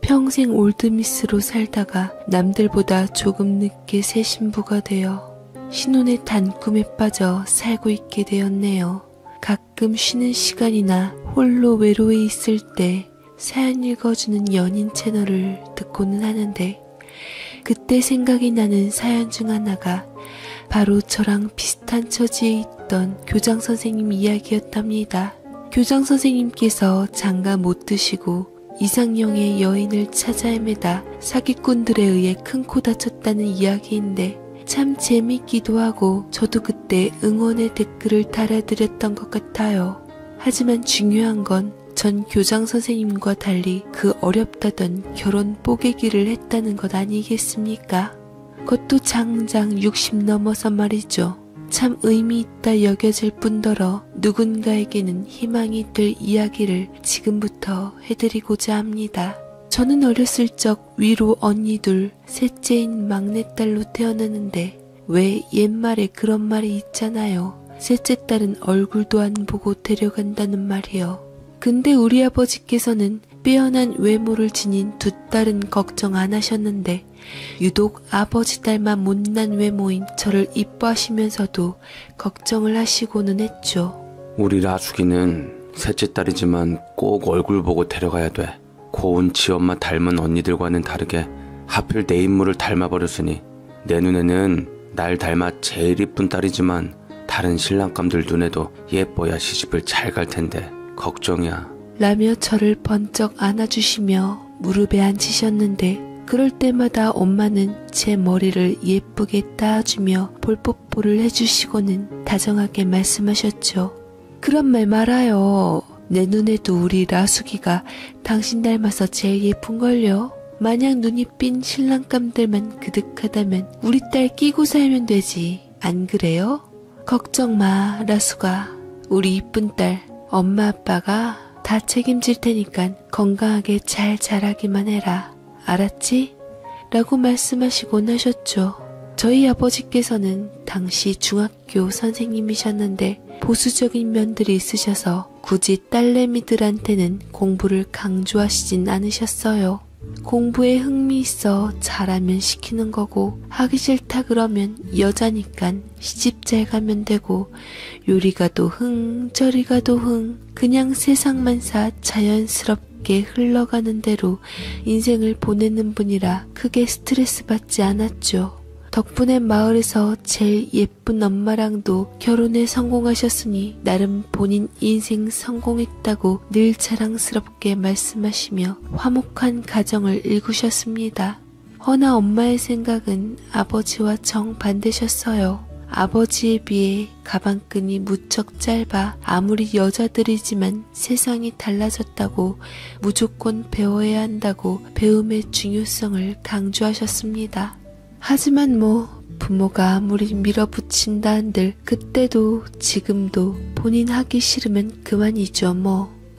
평생 올드미스로 살다가 남들보다 조금 늦게 새 신부가 되어 신혼의 단꿈에 빠져 살고 있게 되었네요. 가끔 쉬는 시간이나 홀로 외로이 있을 때 사연 읽어주는 연인 채널을 듣고는 하는데 그때 생각이 나는 사연 중 하나가 바로 저랑 비슷한 처지에 있던 교장 선생님 이야기였답니다. 교장 선생님께서 장가 못 드시고 이상형의 여인을 찾아 헤매다 사기꾼들에 의해 큰 코 다쳤다는 이야기인데 참 재밌기도 하고 저도 그때 응원의 댓글을 달아드렸던 것 같아요. 하지만 중요한 건 전 교장 선생님과 달리 그 어렵다던 결혼 뽀개기를 했다는 것 아니겠습니까? 그것도 장장 60 넘어서 말이죠. 참 의미 있다 여겨질 뿐더러 누군가에게는 희망이 될 이야기를 지금부터 해드리고자 합니다. 저는 어렸을 적 위로 언니 둘, 셋째인 막내딸로 태어났는데 왜 옛말에 그런 말이 있잖아요. 셋째 딸은 얼굴도 안 보고 데려간다는 말이요. 근데 우리 아버지께서는 빼어난 외모를 지닌 두 딸은 걱정 안 하셨는데 유독 아버지 딸만 못난 외모인 저를 이뻐하시면서도 걱정을 하시고는 했죠. 우리 라숙이는 셋째 딸이지만 꼭 얼굴 보고 데려가야 돼. 고운 지엄마 닮은 언니들과는 다르게 하필 내 인물을 닮아버렸으니 내 눈에는 날 닮아 제일 이쁜 딸이지만 다른 신랑감들 눈에도 예뻐야 시집을 잘 갈 텐데 걱정이야. 라며 저를 번쩍 안아주시며 무릎에 앉히셨는데 그럴 때마다 엄마는 제 머리를 예쁘게 따주며 볼뽀뽀를 해주시고는 다정하게 말씀하셨죠. 그런 말 말아요. 내 눈에도 우리 라숙이가 당신 닮아서 제일 예쁜걸요. 만약 눈이 삔 신랑감들만 그득하다면 우리 딸 끼고 살면 되지. 안 그래요? 걱정 마, 라숙아. 우리 이쁜 딸 엄마 아빠가 다 책임질 테니까 건강하게 잘 자라기만 해라. 알았지? 라고 말씀하시곤 하셨죠. 저희 아버지께서는 당시 중학교 선생님이셨는데 보수적인 면들이 있으셔서 굳이 딸내미들한테는 공부를 강조하시진 않으셨어요. 공부에 흥미 있어 잘하면 시키는 거고 하기 싫다 그러면 여자니깐 시집 잘 가면 되고 요리 가도 흥 저리 가도 흥 그냥 세상만사 자연스럽게 흘러가는 대로 인생을 보내는 분이라 크게 스트레스 받지 않았죠. 덕분에 마을에서 제일 예쁜 엄마랑도 결혼에 성공하셨으니 나름 본인 인생 성공했다고 늘 자랑스럽게 말씀하시며 화목한 가정을 일구셨습니다. 허나 엄마의 생각은 아버지와 정반대셨어요. 아버지에 비해 가방끈이 무척 짧아 아무리 여자들이지만 세상이 달라졌다고 무조건 배워야 한다고 배움의 중요성을 강조하셨습니다. 하지만 부모가 아무리 밀어붙인다 한들 그때도 지금도 본인 하기 싫으면 그만이죠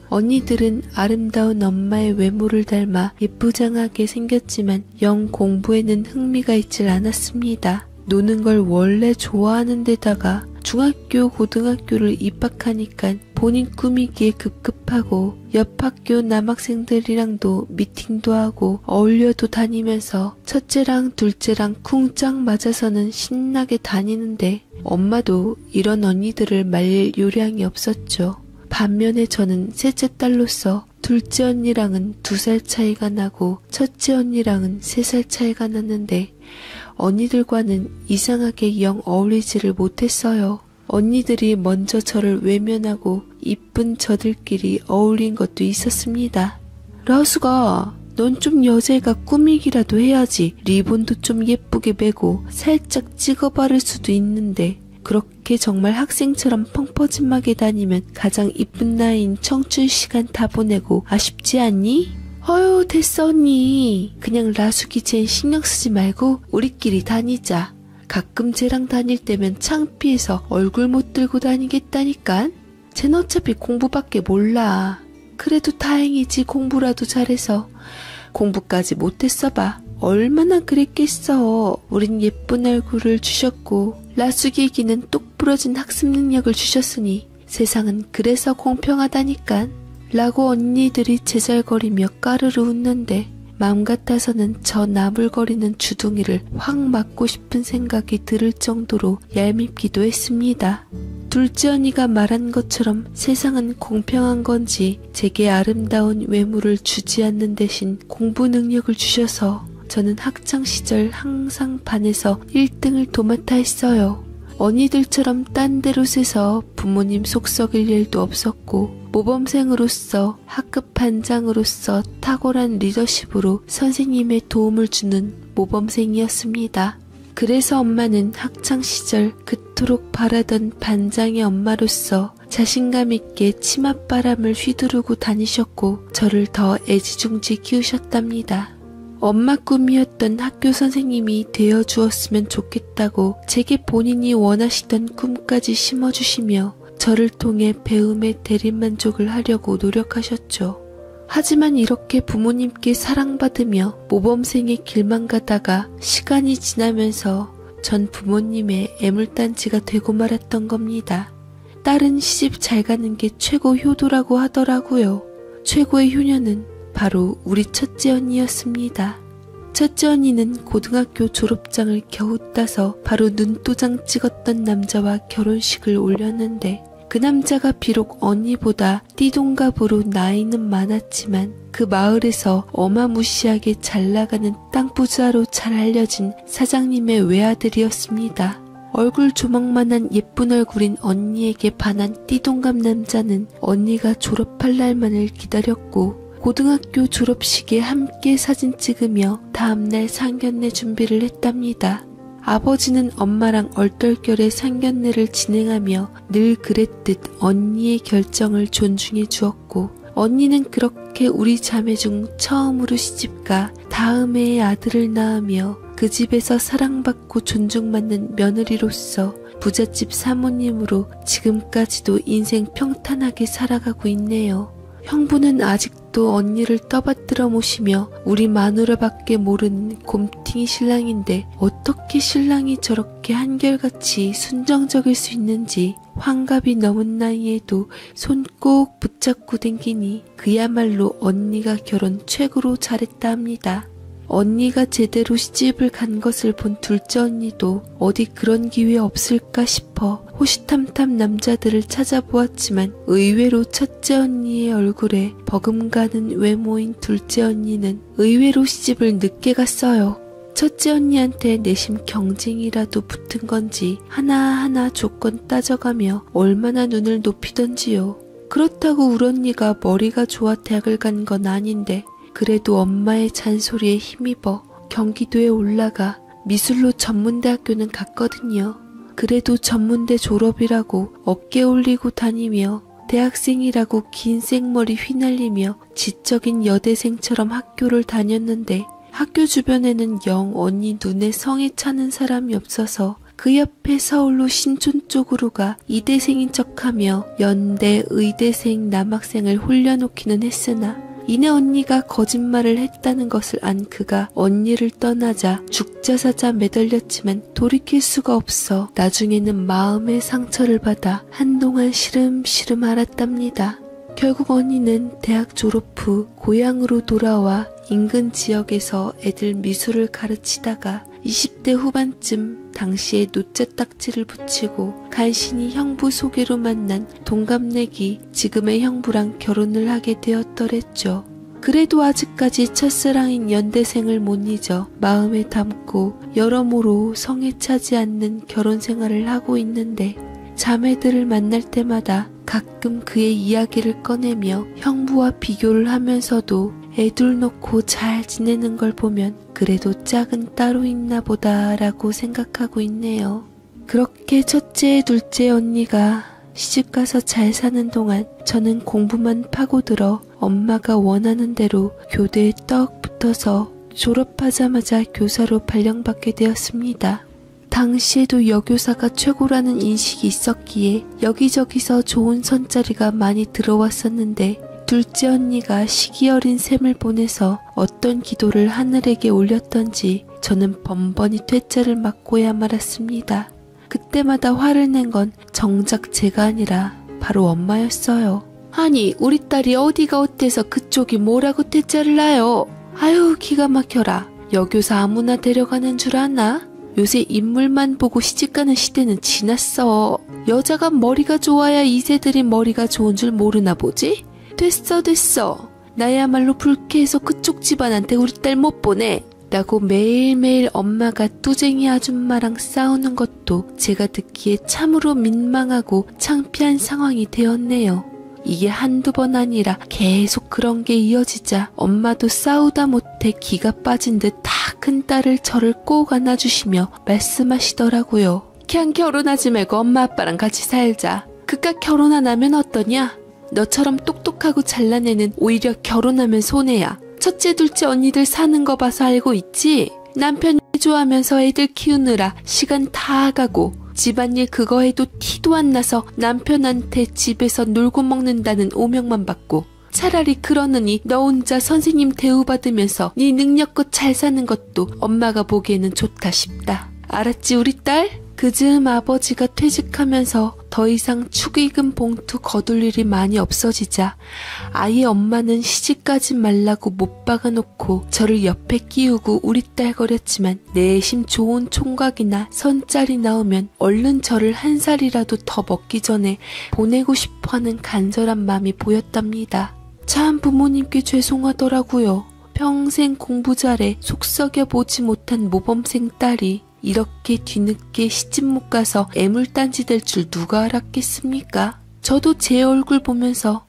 언니들은 아름다운 엄마의 외모를 닮아 예쁘장하게 생겼지만 영 공부에는 흥미가 있질 않았습니다. 노는 걸 원래 좋아하는 데다가 중학교, 고등학교를 입학하니까 본인 꾸미기에 급급하고 옆 학교 남학생들이랑도 미팅도 하고 어울려도 다니면서 첫째랑 둘째랑 쿵짝 맞아서는 신나게 다니는데 엄마도 이런 언니들을 말릴 요량이 없었죠. 반면에 저는 셋째 딸로서 둘째 언니랑은 2살 차이가 나고 첫째 언니랑은 3살 차이가 났는데 언니들과는 이상하게 영 어울리지를 못했어요. 언니들이 먼저 저를 외면하고 이쁜 저들끼리 어울린 것도 있었습니다. 라수가 넌 좀 여자애가 꾸미기라도 해야지. 리본도 좀 예쁘게 매고 살짝 찍어 바를 수도 있는데 그렇게 정말 학생처럼 펑퍼짐하게 다니면 가장 이쁜 나이인 청춘 시간 다 보내고 아쉽지 않니? 어휴 됐어 언니. 그냥 라숙이 쟨 신경 쓰지 말고 우리끼리 다니자. 가끔 쟤랑 다닐 때면 창피해서 얼굴 못 들고 다니겠다니깐. 쟤는 어차피 공부밖에 몰라. 그래도 다행이지 공부라도 잘해서. 공부까지 못했어 봐. 얼마나 그랬겠어. 우린 예쁜 얼굴을 주셨고 라숙이에게는 똑 부러진 학습 능력을 주셨으니 세상은 그래서 공평하다니깐. 라고 언니들이 제잘거리며 까르르 웃는데 마음 같아서는 저 나불거리는 주둥이를 확 맞고 싶은 생각이 들을 정도로 얄밉기도 했습니다. 둘째 언니가 말한 것처럼 세상은 공평한 건지 제게 아름다운 외모를 주지 않는 대신 공부 능력을 주셔서 저는 학창시절 항상 반에서 1등을 도맡아 했어요. 언니들처럼 딴 데로 새서 부모님 속 썩일 일도 없었고 모범생으로서 학급 반장으로서 탁월한 리더십으로 선생님의 도움을 주는 모범생이었습니다. 그래서 엄마는 학창시절 그토록 바라던 반장의 엄마로서 자신감 있게 치맛바람을 휘두르고 다니셨고 저를 더 애지중지 키우셨답니다. 엄마 꿈이었던 학교 선생님이 되어주었으면 좋겠다고 제게 본인이 원하시던 꿈까지 심어주시며 저를 통해 배움에 대리만족을 하려고 노력하셨죠. 하지만 이렇게 부모님께 사랑받으며 모범생의 길만 가다가 시간이 지나면서 전 부모님의 애물단지가 되고 말았던 겁니다. 딸은 시집 잘 가는 게 최고 효도라고 하더라고요. 최고의 효녀는 바로 우리 첫째 언니였습니다. 첫째 언니는 고등학교 졸업장을 겨우 따서 바로 눈도장 찍었던 남자와 결혼식을 올렸는데 그 남자가 비록 언니보다 띠동갑으로 나이는 많았지만 그 마을에서 어마무시하게 잘나가는 땅부자로 잘 알려진 사장님의 외아들이었습니다. 얼굴 조망만한 예쁜 얼굴인 언니에게 반한 띠동갑 남자는 언니가 졸업할 날만을 기다렸고 고등학교 졸업식에 함께 사진 찍으며 다음날 상견례 준비를 했답니다. 아버지는 엄마랑 얼떨결에 상견례를 진행하며 늘 그랬듯 언니의 결정을 존중해 주었고 언니는 그렇게 우리 자매 중 처음으로 시집가 다음 해에 아들을 낳으며 그 집에서 사랑받고 존중받는 며느리로서 부잣집 사모님으로 지금까지도 인생 평탄하게 살아가고 있네요. 형부는 아직도 언니를 떠받들어 모시며 우리 마누라밖에 모르는 곰팅이 신랑인데 어떻게 신랑이 저렇게 한결같이 순정적일 수 있는지 환갑이 넘은 나이에도 손 꼭 붙잡고 댕기니 그야말로 언니가 결혼 최고로 잘했다 합니다. 언니가 제대로 시집을 간 것을 본 둘째 언니도 어디 그런 기회 없을까 싶어 호시탐탐 남자들을 찾아보았지만 의외로 첫째 언니의 얼굴에 버금가는 외모인 둘째 언니는 의외로 시집을 늦게 갔어요. 첫째 언니한테 내심 경쟁이라도 붙은 건지 하나하나 조건 따져가며 얼마나 눈을 높이던지요. 그렇다고 우리 언니가 머리가 좋아 대학을 간 건 아닌데 그래도 엄마의 잔소리에 힘입어 경기도에 올라가 미술로 전문대학교는 갔거든요. 그래도 전문대 졸업이라고 어깨 올리고 다니며 대학생이라고 긴 생머리 휘날리며 지적인 여대생처럼 학교를 다녔는데 학교 주변에는 영 언니 눈에 성에 차는 사람이 없어서 그 옆에 서울로 신촌 쪽으로 가 이대생인 척하며 연대 의대생 남학생을 홀려놓기는 했으나 이내 언니가 거짓말을 했다는 것을 안 그가 언니를 떠나자 죽자사자 매달렸지만 돌이킬 수가 없어 나중에는 마음의 상처를 받아 한동안 시름시름 앓았답니다. 결국 언니는 대학 졸업 후 고향으로 돌아와 인근 지역에서 애들 미술을 가르치다가 20대 후반쯤 당시에 노자 딱지를 붙이고 간신히 형부 소개로 만난 동갑내기 지금의 형부랑 결혼을 하게 되었더랬죠. 그래도 아직까지 첫사랑인 연대생을 못 잊어 마음에 담고 여러모로 성에 차지 않는 결혼 생활을 하고 있는데 자매들을 만날 때마다 가끔 그의 이야기를 꺼내며 형부와 비교를 하면서도 애둘 놓고 잘 지내는 걸 보면 그래도 짝은 따로 있나 보다라고 생각하고 있네요. 그렇게 첫째, 둘째 언니가 시집가서 잘 사는 동안 저는 공부만 파고들어 엄마가 원하는 대로 교대에 떡 붙어서 졸업하자마자 교사로 발령받게 되었습니다. 당시에도 여교사가 최고라는 인식이 있었기에 여기저기서 좋은 선자리가 많이 들어왔었는데 둘째 언니가 시기 어린 셈을 보내서 어떤 기도를 하늘에게 올렸던지 저는 번번이 퇴짜를 맞고야 말았습니다. 그때마다 화를 낸 건 정작 제가 아니라 바로 엄마였어요. 아니 우리 딸이 어디가 어때서 그쪽이 뭐라고 퇴짜를 놔요? 아유 기가 막혀라. 여교사 아무나 데려가는 줄 아나? 요새 인물만 보고 시집가는 시대는 지났어. 여자가 머리가 좋아야 이세들이 머리가 좋은 줄 모르나 보지? 됐어. 나야말로 불쾌해서 그쪽 집안한테 우리 딸 못 보내. 라고 매일매일 엄마가 뚜쟁이 아줌마랑 싸우는 것도 제가 듣기에 참으로 민망하고 창피한 상황이 되었네요. 이게 한두 번 아니라 계속 그런 게 이어지자 엄마도 싸우다 못해 기가 빠진 듯 다 큰 딸을 저를 꼭 안아주시며 말씀하시더라고요. 그냥 결혼하지 말고 엄마 아빠랑 같이 살자. 그깟 결혼 안 하면 어떠냐? 너처럼 똑똑하고 잘난 애는 오히려 결혼하면 손해야. 첫째 둘째 언니들 사는 거 봐서 알고 있지? 남편이 좋아하면서 애들 키우느라 시간 다 가고 집안일 그거 해도 티도 안 나서 남편한테 집에서 놀고 먹는다는 오명만 받고 차라리 그러느니 너 혼자 선생님 대우받으면서 네 능력껏 잘 사는 것도 엄마가 보기에는 좋다 싶다. 알았지 우리 딸? 그즈음 아버지가 퇴직하면서 더 이상 축의금 봉투 거둘 일이 많이 없어지자 아예 엄마는 시집가지 말라고 못 박아놓고 저를 옆에 끼우고 우리 딸 거렸지만 내심 좋은 총각이나 선짤이 나오면 얼른 저를 한 살이라도 더 먹기 전에 보내고 싶어하는 간절한 마음이 보였답니다. 참 부모님께 죄송하더라고요. 평생 공부 잘해 속썩여 보지 못한 모범생 딸이 이렇게 뒤늦게 시집 못 가서 애물단지 될 줄 누가 알았겠습니까? 저도 제 얼굴 보면서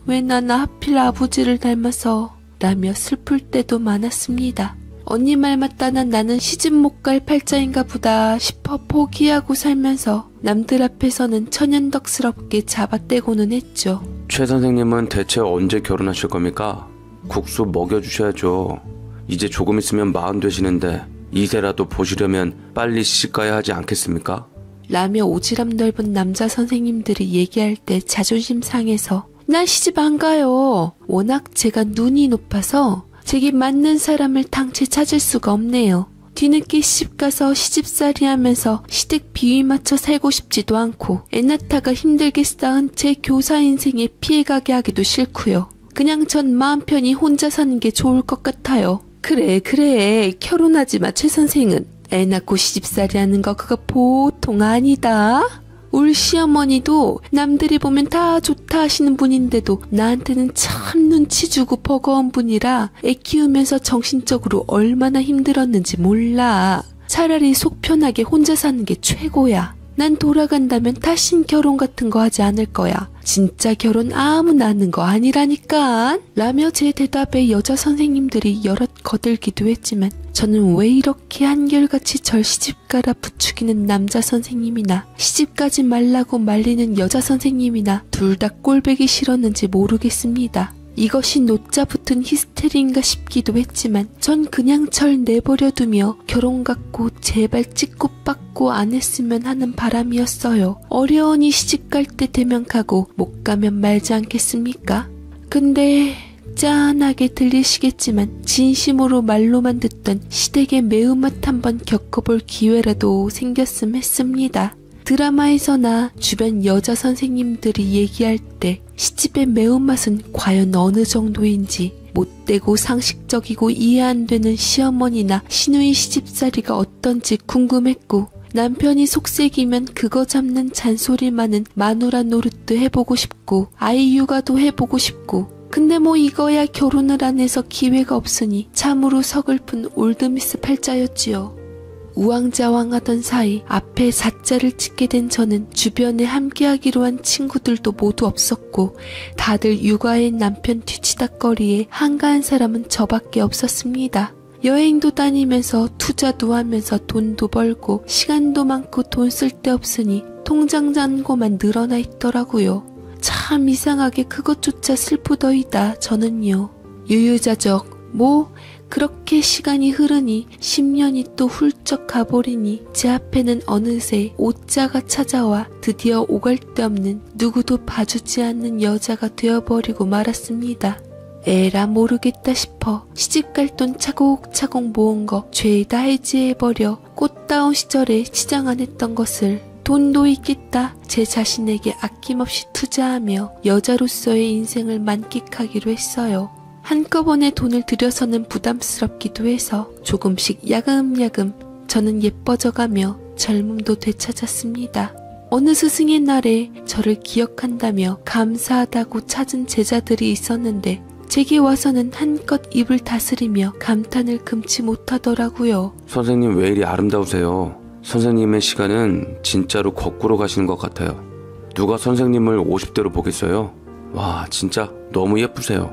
왜 나나 하필 아버지를 닮아서 라며 슬플 때도 많았습니다. 언니 말 맞다나 나는 시집 못 갈 팔자인가 보다 싶어 포기하고 살면서 남들 앞에서는 천연덕스럽게 잡아떼고는 했죠. 최 선생님은 대체 언제 결혼하실 겁니까? 국수 먹여주셔야죠. 이제 조금 있으면 40 되시는데 이세라도 보시려면 빨리 시집가야 하지 않겠습니까? 라며 오지랖 넓은 남자 선생님들이 얘기할 때 자존심 상해서 난 시집 안 가요. 워낙 제가 눈이 높아서 제게 맞는 사람을 당최 찾을 수가 없네요. 뒤늦게 시집가서 시집살이 하면서 시댁 비위 맞춰 살고 싶지도 않고 애 낳다가 힘들게 쌓은 제 교사 인생에 피해가게 하기도 싫고요. 그냥 전 마음 편히 혼자 사는 게 좋을 것 같아요. 그래 결혼하지 마 최 선생은. 애 낳고 시집살이 하는 거 그거 보통 아니다. 우리 시어머니도 남들이 보면 다 좋다 하시는 분인데도 나한테는 참 눈치 주고 버거운 분이라 애 키우면서 정신적으로 얼마나 힘들었는지 몰라. 차라리 속 편하게 혼자 사는 게 최고야. 난 돌아간다면 다신 결혼 같은 거 하지 않을 거야. 진짜 결혼 아무나 하는 거 아니라니까. 라며 제 대답에 여자 선생님들이 여럿 거들기도 했지만 저는 왜 이렇게 한결같이 절 시집가라 부추기는 남자 선생님이나 시집가지 말라고 말리는 여자 선생님이나 둘 다 꼴보기 싫었는지 모르겠습니다. 이것이 노자 붙은 히스테리인가 싶기도 했지만 전 그냥 절 내버려두며 결혼 갖고 제발 찍고 빠고 안 했으면 하는 바람이었어요. 어려우니 시집갈 때 되면 가고 못 가면 말지 않겠습니까? 근데 짠하게 들리시겠지만 진심으로 말로만 듣던 시댁의 매운맛 한번 겪어볼 기회라도 생겼음 했습니다. 드라마에서나 주변 여자 선생님들이 얘기할 때 시집의 매운맛은 과연 어느 정도인지 못되고 상식적이고 이해 안 되는 시어머니나 시누이 시집살이가 어떤지 궁금했고 남편이 속색이면 그거 잡는 잔소리만은 마누라 노릇도 해보고 싶고 아이 육아도 해보고 싶고 근데 뭐 이거야 결혼을 안 해서 기회가 없으니 참으로 서글픈 올드미스 팔자였지요. 우왕좌왕하던 사이 앞에 4자를 찍게 된 저는 주변에 함께하기로 한 친구들도 모두 없었고 다들 육아인 남편 뒤치다꺼리에 한가한 사람은 저밖에 없었습니다. 여행도 다니면서 투자도 하면서 돈도 벌고 시간도 많고 돈 쓸 데 없으니 통장 잔고만 늘어나 있더라고요. 참 이상하게 그것조차 슬프더이다 저는요. 유유자적 그렇게 시간이 흐르니 10년이 또 훌쩍 가버리니 제 앞에는 어느새 오자가 찾아와 드디어 오갈 데 없는 누구도 봐주지 않는 여자가 되어버리고 말았습니다. 에라 모르겠다 싶어 시집갈 돈 차곡차곡 모은 거 죄다 해지해버려 꽃다운 시절에 치장 안 했던 것을 돈도 있겠다 제 자신에게 아낌없이 투자하며 여자로서의 인생을 만끽하기로 했어요. 한꺼번에 돈을 들여서는 부담스럽기도 해서 조금씩 야금야금 저는 예뻐져가며 젊음도 되찾았습니다. 어느 스승의 날에 저를 기억한다며 감사하다고 찾은 제자들이 있었는데 제게 와서는 한껏 입을 다스리며 감탄을 금치 못하더라고요. 선생님 왜 이리 아름다우세요? 선생님의 시간은 진짜로 거꾸로 가시는 것 같아요. 누가 선생님을 50대로 보겠어요? 와, 진짜 너무 예쁘세요.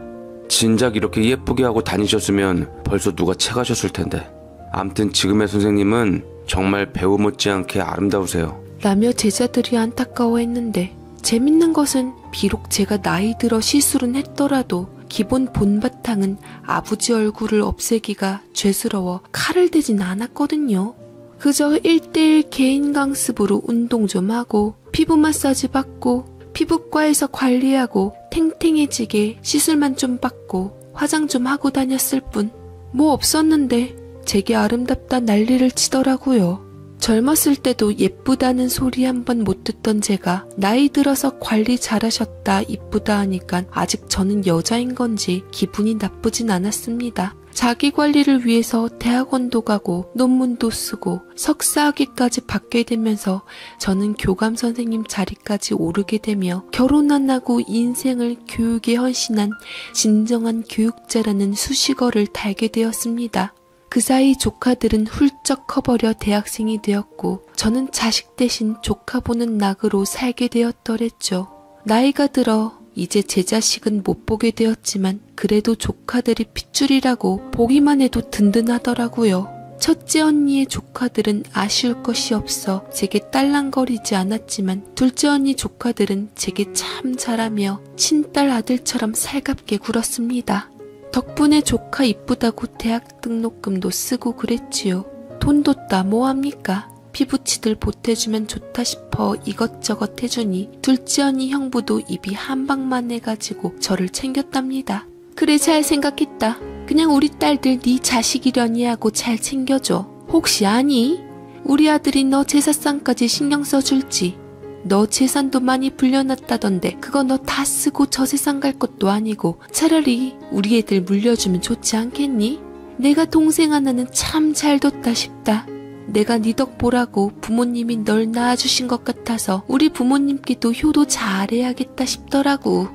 진작 이렇게 예쁘게 하고 다니셨으면 벌써 누가 채가셨을 텐데. 암튼 지금의 선생님은 정말 배우 못지않게 아름다우세요. 라며 제자들이 안타까워했는데 재밌는 것은 비록 제가 나이 들어 시술은 했더라도 기본 본바탕은 아버지 얼굴을 없애기가 죄스러워 칼을 대진 않았거든요. 그저 1:1 개인 강습으로 운동 좀 하고 피부 마사지 받고 피부과에서 관리하고 탱탱해지게 시술만 좀 받고 화장 좀 하고 다녔을 뿐 뭐 없었는데 제게 아름답다 난리를 치더라고요. 젊었을 때도 예쁘다는 소리 한 번 못 듣던 제가 나이 들어서 관리 잘하셨다 이쁘다 하니까 아직 저는 여자인 건지 기분이 나쁘진 않았습니다. 자기 관리를 위해서 대학원도 가고 논문도 쓰고 석사학위까지 받게 되면서 저는 교감 선생님 자리까지 오르게 되며 결혼 안 하고 인생을 교육에 헌신한 진정한 교육자라는 수식어를 달게 되었습니다. 그 사이 조카들은 훌쩍 커버려 대학생이 되었고 저는 자식 대신 조카 보는 낙으로 살게 되었더랬죠. 나이가 들어 이제 제 자식은 못 보게 되었지만 그래도 조카들이 핏줄이라고 보기만 해도 든든하더라고요. 첫째 언니의 조카들은 아쉬울 것이 없어 제게 딸랑거리지 않았지만 둘째 언니 조카들은 제게 참 잘하며 친딸 아들처럼 살갑게 굴었습니다. 덕분에 조카 이쁘다고 대학 등록금도 쓰고 그랬지요. 돈 뒀다 뭐합니까? 피부치들 보태주면 좋다 싶어 이것저것 해주니 둘째 언니 형부도 입이 한 방만 해가지고 저를 챙겼답니다. 그래 잘 생각했다. 그냥 우리 딸들 네 자식이려니 하고 잘 챙겨줘. 혹시 아니? 우리 아들이 너 제사상까지 신경 써줄지. 너 재산도 많이 불려놨다던데 그거 너 다 쓰고 저 세상 갈 것도 아니고 차라리 우리 애들 물려주면 좋지 않겠니? 내가 동생 하나는 참 잘 뒀다 싶다. 내가 네 덕 보라고 부모님이 널 낳아주신 것 같아서 우리 부모님께도 효도 잘해야겠다 싶더라고.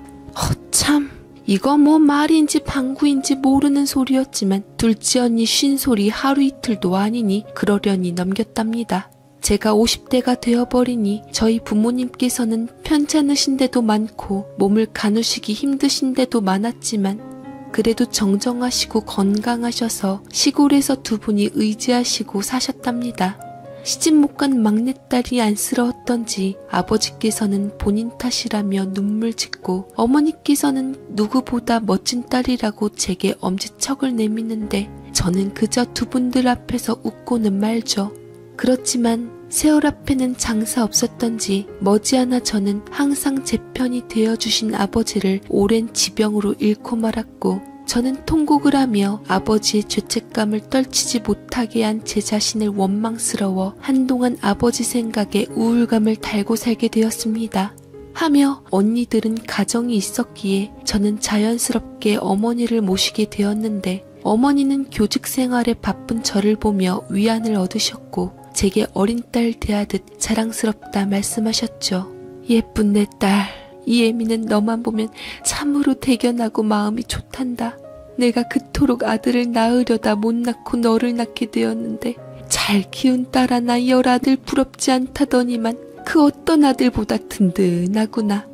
참 이거 뭐 말인지 방구인지 모르는 소리였지만 둘째 언니 쉰소리 하루 이틀도 아니니 그러려니 넘겼답니다. 제가 50대가 되어버리니 저희 부모님께서는 편찮으신 데도 많고 몸을 가누시기 힘드신 데도 많았지만 그래도 정정하시고 건강하셔서 시골에서 두 분이 의지하시고 사셨답니다. 시집 못 간 막내딸이 안쓰러웠던지 아버지께서는 본인 탓이라며 눈물 짓고 어머니께서는 누구보다 멋진 딸이라고 제게 엄지척을 내미는데 저는 그저 두 분들 앞에서 웃고는 말죠. 그렇지만 세월 앞에는 장사 없었던지 머지않아 저는 항상 제 편이 되어주신 아버지를 오랜 지병으로 잃고 말았고 저는 통곡을 하며 아버지의 죄책감을 떨치지 못하게 한 제 자신을 원망스러워 한동안 아버지 생각에 우울감을 달고 살게 되었습니다. 하며 언니들은 가정이 있었기에 저는 자연스럽게 어머니를 모시게 되었는데 어머니는 교직 생활에 바쁜 저를 보며 위안을 얻으셨고 제게 어린 딸 대하듯 자랑스럽다 말씀하셨죠. 예쁜 내 딸, 이 애미는 너만 보면 참으로 대견하고 마음이 좋단다. 내가 그토록 아들을 낳으려다 못 낳고 너를 낳게 되었는데 잘 키운 딸 하나 열 아들 부럽지 않다더니만 그 어떤 아들보다 든든하구나.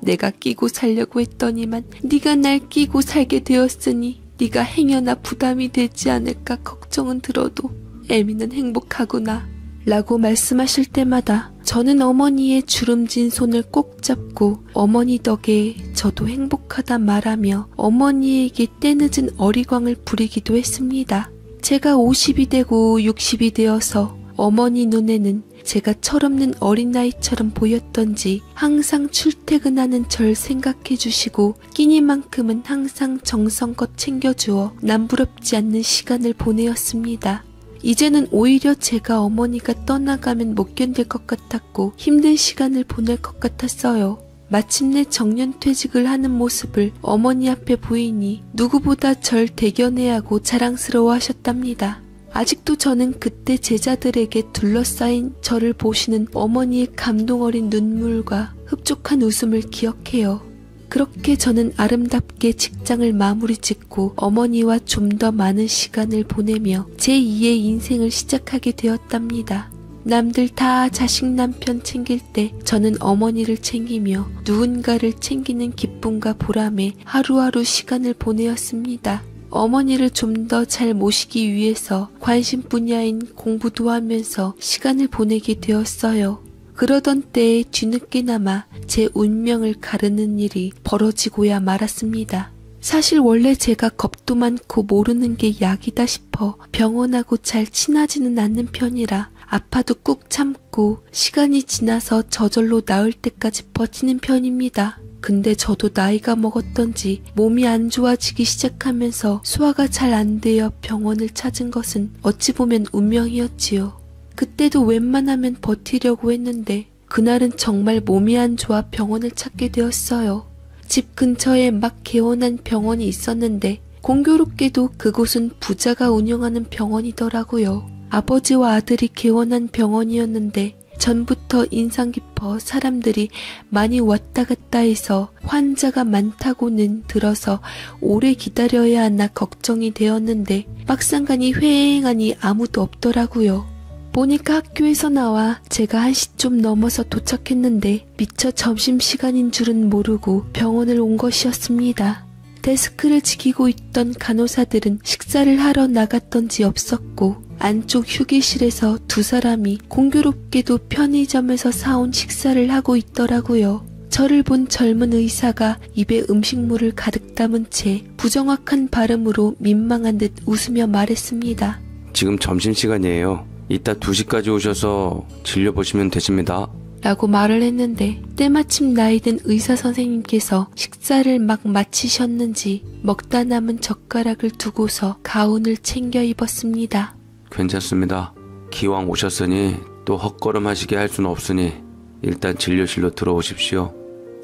내가 끼고 살려고 했더니만 네가 날 끼고 살게 되었으니 네가 행여나 부담이 되지 않을까 걱정은 들어도 애미는 행복하구나 라고 말씀하실 때마다 저는 어머니의 주름진 손을 꼭 잡고 어머니 덕에 저도 행복하다 말하며 어머니에게 때늦은 어리광을 부리기도 했습니다. 제가 50이 되고 60이 되어서 어머니 눈에는 제가 철없는 어린아이처럼 보였던지 항상 출퇴근하는 절 생각해 주시고 끼니만큼은 항상 정성껏 챙겨주어 남부럽지 않는 시간을 보내었습니다. 이제는 오히려 제가 어머니가 떠나가면 못 견딜 것 같았고 힘든 시간을 보낼 것 같았어요. 마침내 정년퇴직을 하는 모습을 어머니 앞에 보이니 누구보다 절 대견해하고 자랑스러워 하셨답니다. 아직도 저는 그때 제자들에게 둘러싸인 저를 보시는 어머니의 감동 어린 눈물과 흡족한 웃음을 기억해요. 그렇게 저는 아름답게 직장을 마무리 짓고 어머니와 좀 더 많은 시간을 보내며 제2의 인생을 시작하게 되었답니다. 남들 다 자식 남편 챙길 때 저는 어머니를 챙기며 누군가를 챙기는 기쁨과 보람에 하루하루 시간을 보내었습니다. 어머니를 좀 더 잘 모시기 위해서 관심 분야인 공부도 하면서 시간을 보내게 되었어요. 그러던 때에 뒤늦게나마 제 운명을 가르는 일이 벌어지고야 말았습니다. 사실 원래 제가 겁도 많고 모르는 게 약이다 싶어 병원하고 잘 친하지는 않는 편이라 아파도 꾹 참고 시간이 지나서 저절로 나을 때까지 버티는 편입니다. 근데 저도 나이가 먹었던지 몸이 안 좋아지기 시작하면서 소화가 잘 안 되어 병원을 찾은 것은 어찌 보면 운명이었지요. 그때도 웬만하면 버티려고 했는데 그날은 정말 몸이 안 좋아 병원을 찾게 되었어요. 집 근처에 막 개원한 병원이 있었는데 공교롭게도 그곳은 부자가 운영하는 병원이더라고요. 아버지와 아들이 개원한 병원이었는데 전부터 인상 깊어 사람들이 많이 왔다 갔다 해서 환자가 많다고는 들어서 오래 기다려야 하나 걱정이 되었는데 막상 가니 휑하니 아무도 없더라고요. 보니까 학교에서 나와 제가 1시 좀 넘어서 도착했는데 미처 점심시간인 줄은 모르고 병원을 온 것이었습니다. 데스크를 지키고 있던 간호사들은 식사를 하러 나갔던지 없었고 안쪽 휴게실에서 두 사람이 공교롭게도 편의점에서 사온 식사를 하고 있더라고요. 저를 본 젊은 의사가 입에 음식물을 가득 담은 채 부정확한 발음으로 민망한 듯 웃으며 말했습니다. 지금 점심시간이에요. 이따 2시까지 오셔서 진료보시면 되십니다. 라고 말을 했는데 때마침 나이든 의사 선생님께서 식사를 막 마치셨는지 먹다 남은 젓가락을 두고서 가운을 챙겨 입었습니다. 괜찮습니다. 기왕 오셨으니 또 헛걸음하시게 할 수는 없으니 일단 진료실로 들어오십시오.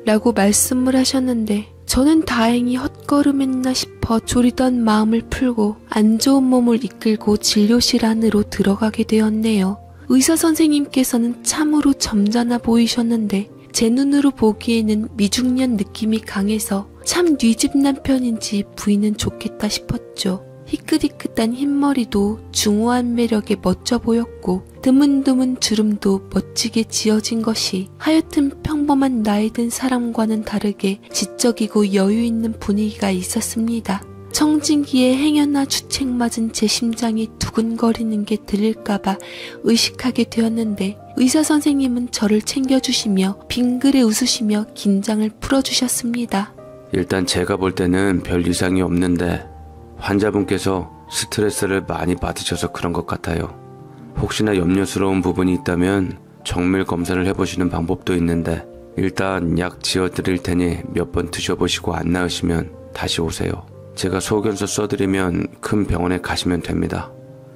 라고 말씀을 하셨는데 저는 다행히 헛걸음했나 싶어 졸이던 마음을 풀고 안 좋은 몸을 이끌고 진료실 안으로 들어가게 되었네요. 의사 선생님께서는 참으로 점잖아 보이셨는데 제 눈으로 보기에는 미중년 느낌이 강해서 참 뉘집 남편인지 부인은 좋겠다 싶었죠. 희끗희끗한 흰머리도 중후한 매력에 멋져 보였고 드문드문 주름도 멋지게 지어진 것이 하여튼 평범한 나이든 사람과는 다르게 지적이고 여유있는 분위기가 있었습니다. 청진기에 행여나 주책 맞은 제 심장이 두근거리는 게 들릴까봐 의식하게 되었는데 의사 선생님은 저를 챙겨주시며 빙그레 웃으시며 긴장을 풀어주셨습니다. 일단 제가 볼 때는 별 이상이 없는데 환자분께서 스트레스를 많이 받으셔서 그런 것 같아요. 혹시나 염려스러운 부분이 있다면 정밀 검사를 해보시는 방법도 있는데 일단 약 지어드릴 테니 몇 번 드셔보시고 안 나으시면 다시 오세요. 제가 소견서 써드리면 큰 병원에 가시면 됩니다.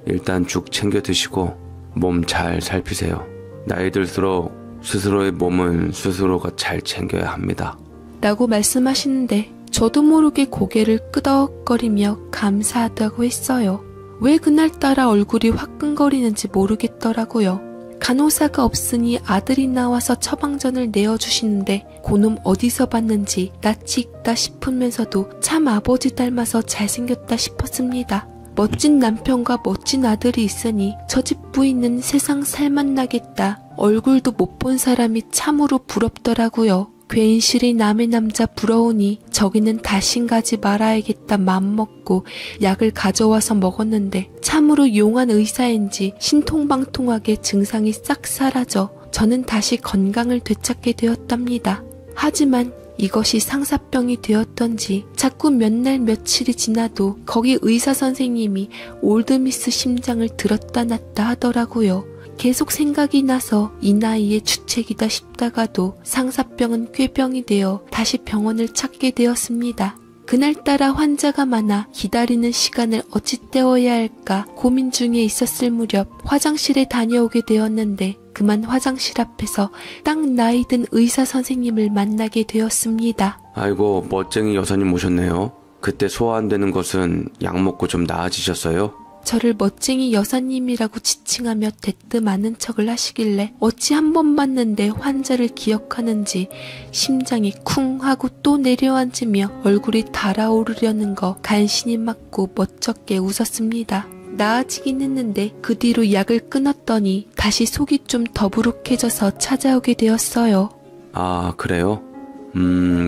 일단 죽 챙겨 드시고 몸 잘 살피세요. 나이 들수록 스스로의 몸은 스스로가 잘 챙겨야 합니다. 라고 말씀하시는데 저도 모르게 고개를 끄덕거리며 감사하다고 했어요. 왜 그날따라 얼굴이 화끈거리는지 모르겠더라고요. 간호사가 없으니 아들이 나와서 처방전을 내어주시는데 그놈 어디서 봤는지 낯이 익다 싶으면서도 참 아버지 닮아서 잘생겼다 싶었습니다. 멋진 남편과 멋진 아들이 있으니 저 집 부인은 세상 살맛나겠다. 얼굴도 못 본 사람이 참으로 부럽더라고요. 괜시리 남의 남자 부러우니 저기는 다신 가지 말아야겠다 맘먹고 약을 가져와서 먹었는데 참으로 용한 의사인지 신통방통하게 증상이 싹 사라져 저는 다시 건강을 되찾게 되었답니다. 하지만 이것이 상사병이 되었던지 자꾸 몇 날 며칠이 지나도 거기 의사 선생님이 올드미스 심장을 들었다 놨다 하더라고요. 계속 생각이 나서 이 나이에 주책이다 싶다가도 상사병은 꾀병이 되어 다시 병원을 찾게 되었습니다. 그날따라 환자가 많아 기다리는 시간을 어찌 때워야 할까 고민 중에 있었을 무렵 화장실에 다녀오게 되었는데 그만 화장실 앞에서 딱 나이 든 의사 선생님을 만나게 되었습니다. 아이고, 멋쟁이 여사님 오셨네요. 그때 소화 안 되는 것은 약 먹고 좀 나아지셨어요? 저를 멋쟁이 여사님이라고 지칭하며 대뜸 아는 척을 하시길래 어찌 한 번 봤는데 환자를 기억하는지 심장이 쿵 하고 또 내려앉으며 얼굴이 달아오르려는 거 간신히 맞고 멋쩍게 웃었습니다. 나아지긴 했는데 그 뒤로 약을 끊었더니 다시 속이 좀 더부룩해져서 찾아오게 되었어요. 아, 그래요?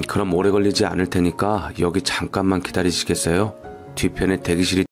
그럼 오래 걸리지 않을 테니까 여기 잠깐만 기다리시겠어요? 뒤편에 대기실이